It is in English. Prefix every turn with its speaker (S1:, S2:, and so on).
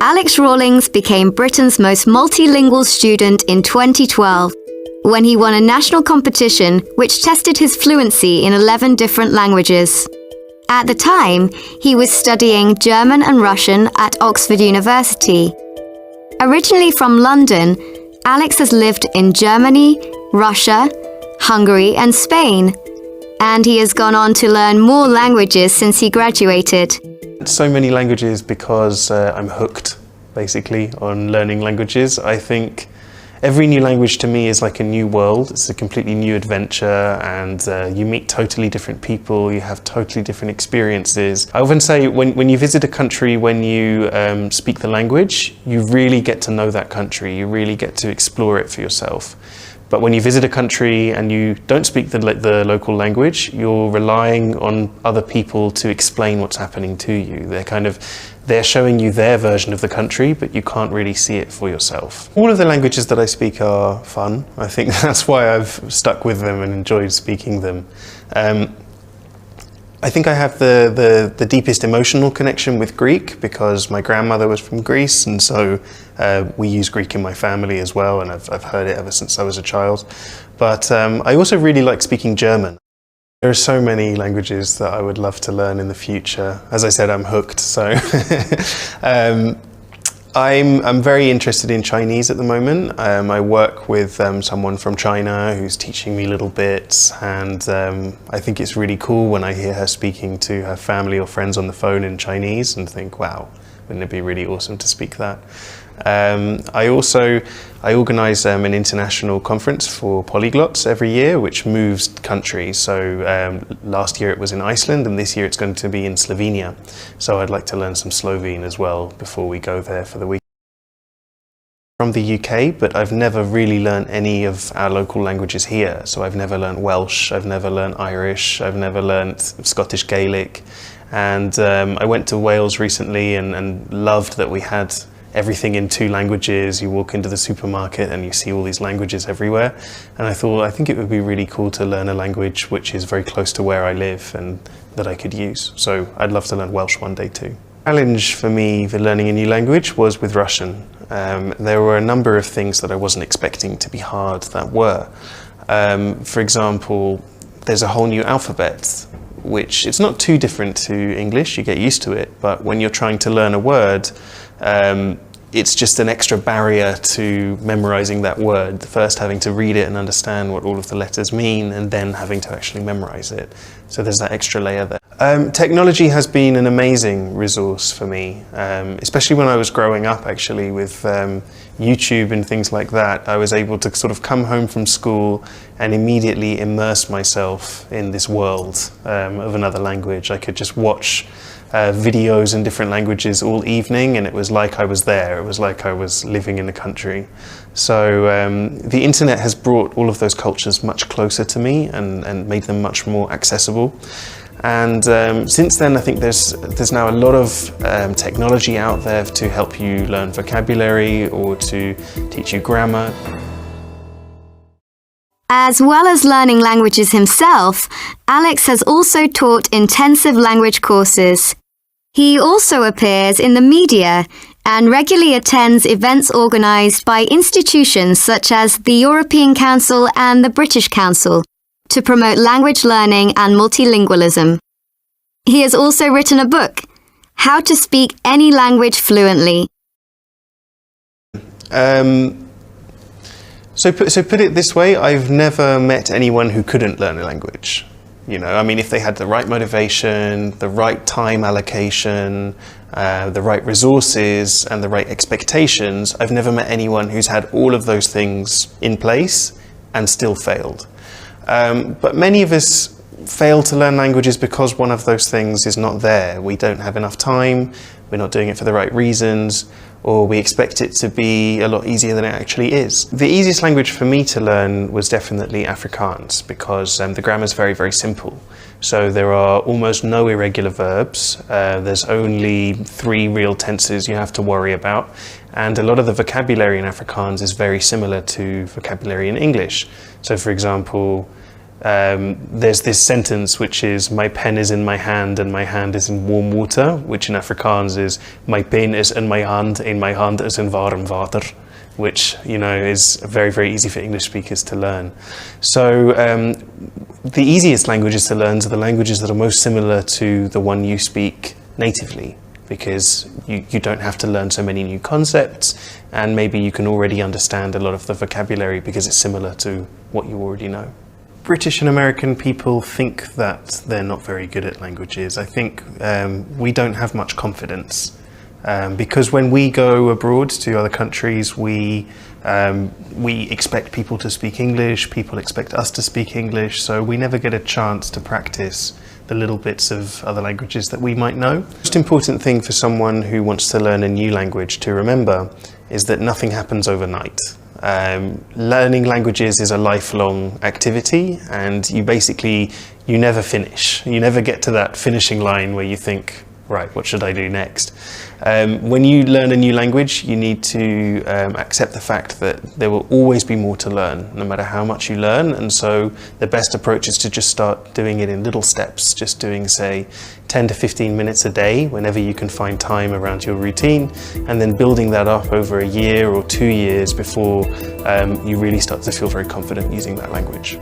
S1: Alex Rawlings became Britain's most multilingual student in 2012 when he won a national competition which tested his fluency in 11 different languages. At the time, he was studying German and Russian at Oxford University. Originally from London, Alex has lived in Germany, Russia, Hungary, and Spain, and he has gone on to learn more languages since he graduated.
S2: So many languages because I'm hooked, basically, on learning languages. I think every new language to me is like a new world. It's a completely new adventure, and you meet totally different people, you have totally different experiences. I often say when you visit a country, when you speak the language, you really get to know that country, you really get to explore it for yourself. But when you visit a country and you don't speak the local language, you're relying on other people to explain what's happening to you. They're showing you their version of the country, but you can't really see it for yourself. All of the languages that I speak are fun. I think that's why I've stuck with them and enjoyed speaking them. I think I have the deepest emotional connection with Greek because my grandmother was from Greece, and so we use Greek in my family as well, and I've heard it ever since I was a child. But I also really like speaking German. There are so many languages that I would love to learn in the future. As I said, I'm hooked, so I'm very interested in Chinese at the moment. I work with someone from China who's teaching me little bits, and I think it's really cool when I hear her speaking to her family or friends on the phone in Chinese and think, wow, wouldn't it be really awesome to speak that? I organise an international conference for polyglots every year, which moves countries. So last year it was in Iceland, and this year it's going to be in Slovenia. So I'd like to learn some Slovene as well before we go there for the week. From the UK, but I've never really learned any of our local languages here. So I've never learned Welsh, I've never learned Irish, I've never learned Scottish Gaelic. And I went to Wales recently and loved that we had everything in 2 languages. You walk into the supermarket and you see all these languages everywhere. And I think it would be really cool to learn a language which is very close to where I live and that I could use. So I'd love to learn Welsh one day too. The challenge for me for learning a new language was with Russian. There were a number of things that I wasn't expecting to be hard that were. For example, there's a whole new alphabet, which it's not too different to English, you get used to it, but when you're trying to learn a word, it's just an extra barrier to memorizing that word. First having to read it and understand what all of the letters mean, and then having to actually memorize it. So there's that extra layer there. Technology has been an amazing resource for me, especially when I was growing up actually with YouTube and things like that. I was able to sort of come home from school and immediately immerse myself in this world of another language. I could just watch videos in different languages all evening, and it was like I was there. It was like I was living in the country. So the internet has brought all of those cultures much closer to me and made them much more accessible. And since then, I think there's now a lot of technology out there to help you learn vocabulary or to teach you grammar.
S1: As well as learning languages himself, Alex has also taught intensive language courses. He also appears in the media and regularly attends events organised by institutions such as the European Council and the British Council to promote language learning and multilingualism. He has also written a book, How to Speak Any Language Fluently.
S2: So put it this way, I've never met anyone who couldn't learn a language. You know, I mean, if they had the right motivation, the right time allocation, the right resources and the right expectations, I've never met anyone who's had all of those things in place and still failed. But many of us fail to learn languages because one of those things is not there. We don't have enough time, we're not doing it for the right reasons, or we expect it to be a lot easier than it actually is. The easiest language for me to learn was definitely Afrikaans because the grammar is very, very simple. So there are almost no irregular verbs. There's only 3 real tenses you have to worry about. And a lot of the vocabulary in Afrikaans is very similar to vocabulary in English. So for example, There's this sentence which is my pen is in my hand and my hand is in warm water, which in Afrikaans is my pen is in my hand and my hand is in warm water, which is very, very easy for English speakers to learn. So the easiest languages to learn are the languages that are most similar to the one you speak natively, because you don't have to learn so many new concepts, and maybe you can already understand a lot of the vocabulary because it's similar to what you already know. British and American people think that they're not very good at languages. I think we don't have much confidence because when we go abroad to other countries, we expect people to speak English, people expect us to speak English, so we never get a chance to practice the little bits of other languages that we might know. The most important thing for someone who wants to learn a new language to remember is that nothing happens overnight. Learning languages is a lifelong activity, and you never finish. You never get to that finishing line where you think, right, what should I do next? When you learn a new language, you need to accept the fact that there will always be more to learn, no matter how much you learn. And so the best approach is to just start doing it in little steps, just doing, say, 10 to 15 minutes a day, whenever you can find time around your routine, and then building that up over a year or 2 years before you really start to feel very confident using that language.